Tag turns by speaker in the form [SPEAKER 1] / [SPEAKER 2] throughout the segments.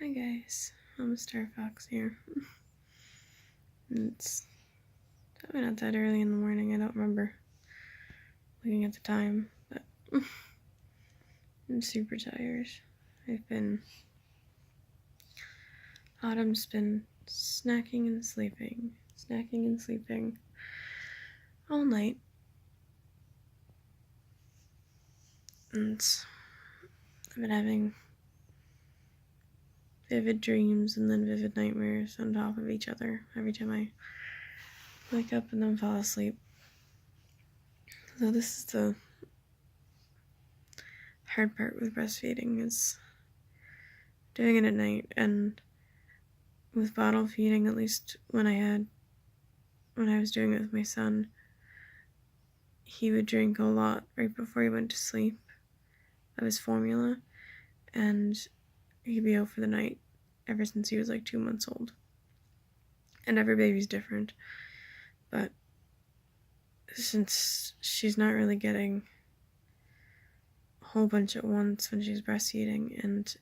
[SPEAKER 1] Hi guys, I'm a Star Fox here. It's probably not that early in the morning, I don't remember looking at the time, but I'm super tired. Autumn's been snacking and sleeping all night, and I've been having vivid dreams and then vivid nightmares on top of each other every time I wake up and then fall asleep. So this is the hard part with breastfeeding, is doing it at night. And with bottle feeding, at least when I was doing it with my son, he would drink a lot right before he went to sleep of his formula, and he'd be out for the night ever since he was like 2 months old. And every baby's different, but since she's not really getting a whole bunch at once when she's breastfeeding, and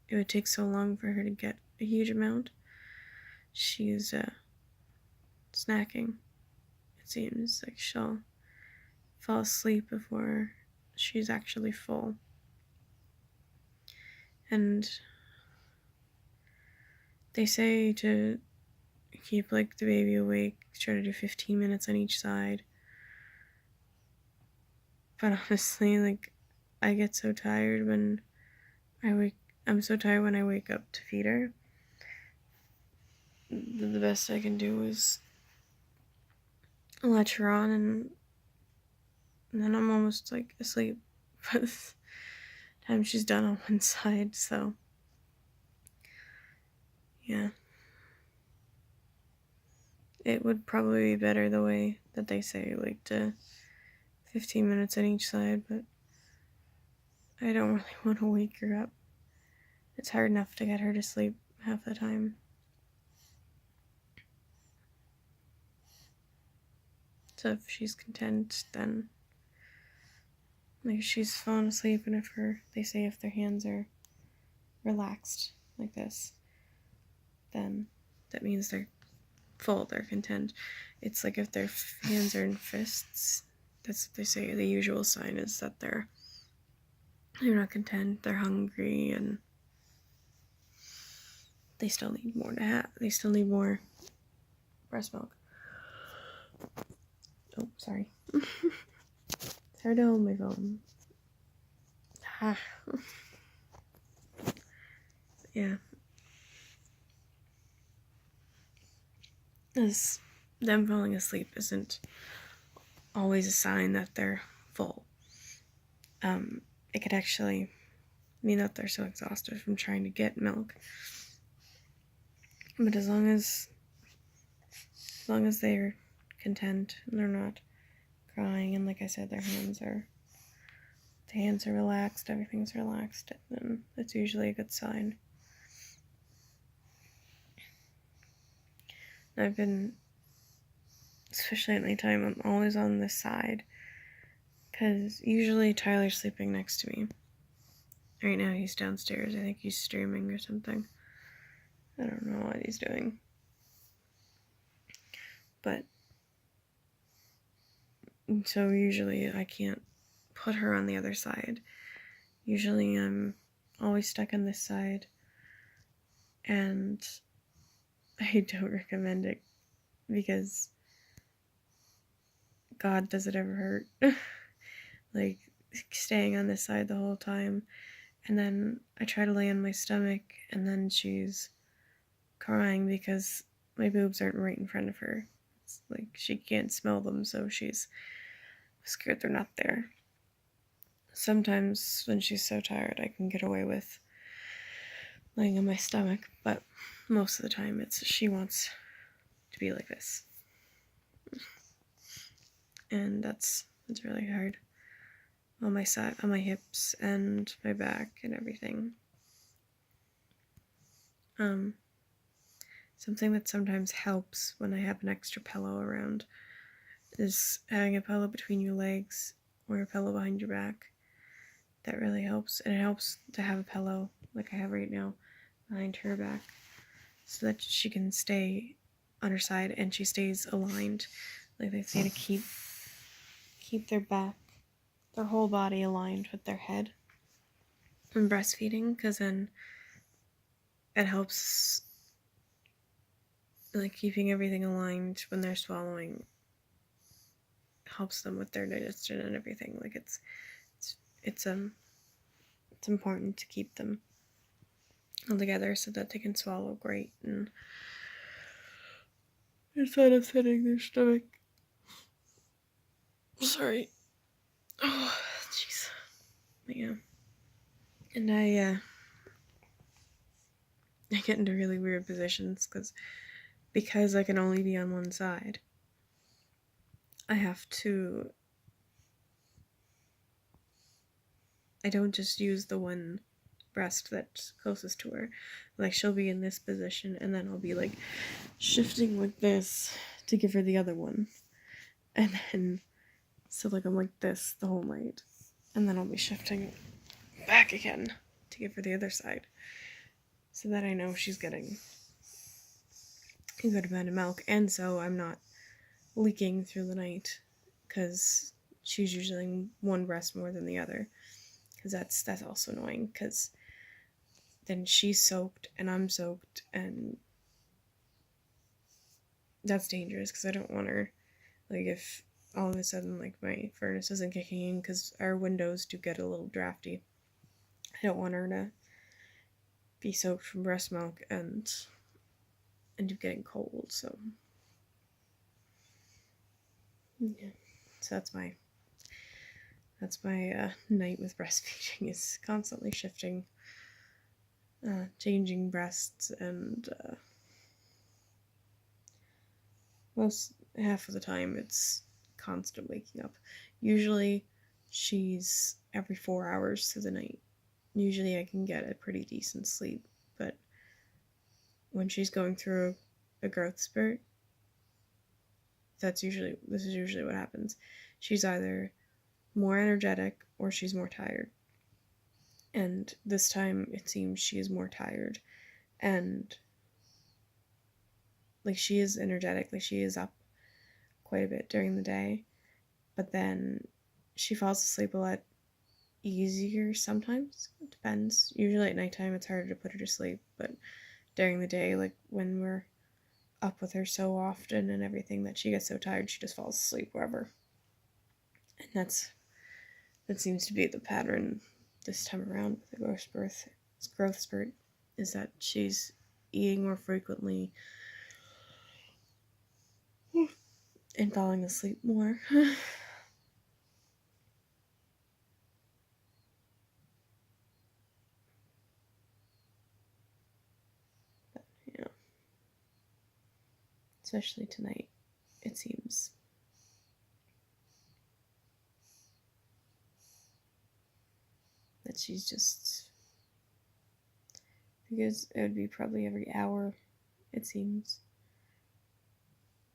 [SPEAKER 1] it would take so long for her to get a huge amount, she's snacking. It seems like she'll fall asleep before she's actually full. And they say to keep like the baby awake, try to do 15 minutes on each side. But honestly, like, I get so tired when I'm so tired when I wake up to feed her. The best I can do is latch her on, and then I'm almost like asleep by the time she's done on one side. So yeah, it would probably be better the way that they say, like, to 15 minutes on each side, but I don't really want to wake her up. It's hard enough to get her to sleep half the time. So if she's content, then, like, if she's fallen asleep, and they say if their hands are relaxed like this, then that means they're full, they're content. It's like if their hands are in fists, that's what they say. The usual sign is that they're not content, they're hungry, and they still need more they still need more breast milk. Oh, sorry. It's hard to hold my phone. Yeah. As them falling asleep isn't always a sign that they're full. It could actually mean that they're so exhausted from trying to get milk. But as long as they're content and they're not crying, and like I said, the hands are relaxed, everything's relaxed, then that's usually a good sign. I've been, especially at nighttime, I'm always on this side, because usually Tyler's sleeping next to me. Right now he's downstairs. I think he's streaming or something. I don't know what he's doing. But so usually I can't put her on the other side. Usually I'm always stuck on this side, and I don't recommend it because God, does it ever hurt? Like, staying on this side the whole time, and then I try to lay on my stomach, and then she's crying because my boobs aren't right in front of her. It's like she can't smell them, so she's scared they're not there. Sometimes when she's so tired, I can get away with laying on my stomach, but most of the time she wants to be like this. And that's really hard on my side, on my hips and my back and everything. Something that sometimes helps when I have an extra pillow around is having a pillow between your legs or a pillow behind your back. That really helps. And it helps to have a pillow like I have right now behind her back so that she can stay on her side and she stays aligned. Like they say to keep their back, their whole body aligned with their head when breastfeeding, because then it helps, like keeping everything aligned when they're swallowing helps them with their digestion and everything. Like it's important to keep them all together so that they can swallow great and instead of hitting their stomach. Sorry. Oh, jeez. Yeah. And I get into really weird positions because I can only be on one side. I don't just use the one breast that's closest to her. Like, she'll be in this position, and then I'll be, like, shifting like this to give her the other one. And then, so, like, I'm like this the whole night. And then I'll be shifting back again to give her the other side. So that I know she's getting a good amount of milk. And so I'm not leaking through the night, because she's using one breast more than the other. Because that's also annoying, because then she's soaked and I'm soaked, and that's dangerous because I don't want her, like, if all of a sudden, like, my furnace isn't kicking in, because our windows do get a little drafty. I don't want her to be soaked from breast milk and end up getting cold, so yeah. So that's my night with breastfeeding, is constantly shifting, changing breasts, and most half of the time it's constant waking up. Usually she's every 4 hours through the night. Usually I can get a pretty decent sleep, but when she's going through a growth spurt, this is usually what happens. She's either more energetic or she's more tired. And this time it seems she is more tired. And like, she is energetic, like she is up quite a bit during the day, but then she falls asleep a lot easier sometimes. It depends. Usually at nighttime it's harder to put her to sleep, but during the day, like when we're up with her so often and everything, that she gets so tired she just falls asleep wherever. And that seems to be the pattern this time around with the growth spurt, is that she's eating more frequently and falling asleep more. But, yeah. Especially tonight, it seems. That she's just, because it would be probably every hour, it seems,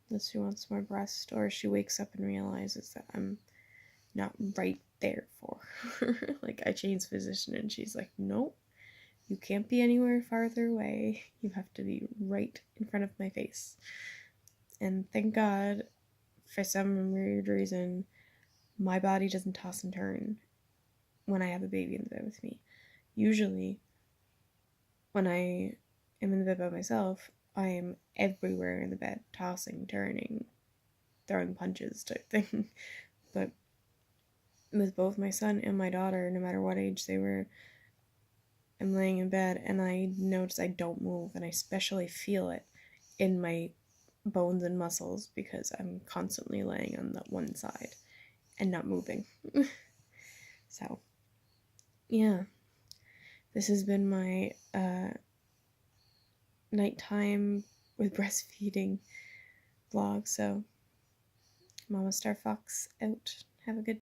[SPEAKER 1] that she wants more breast, or she wakes up and realizes that I'm not right there for her. Like, I change position and she's like, nope, you can't be anywhere farther away. You have to be right in front of my face. And thank God, for some weird reason, my body doesn't toss and turn when I have a baby in the bed with me. Usually, when I am in the bed by myself, I am everywhere in the bed, tossing, turning, throwing punches type thing. But with both my son and my daughter, no matter what age they were, I'm laying in bed and I notice I don't move, and I especially feel it in my bones and muscles because I'm constantly laying on that one side and not moving. So, yeah. This has been my nighttime with breastfeeding vlog. So, Mama Star Fox out. Have a good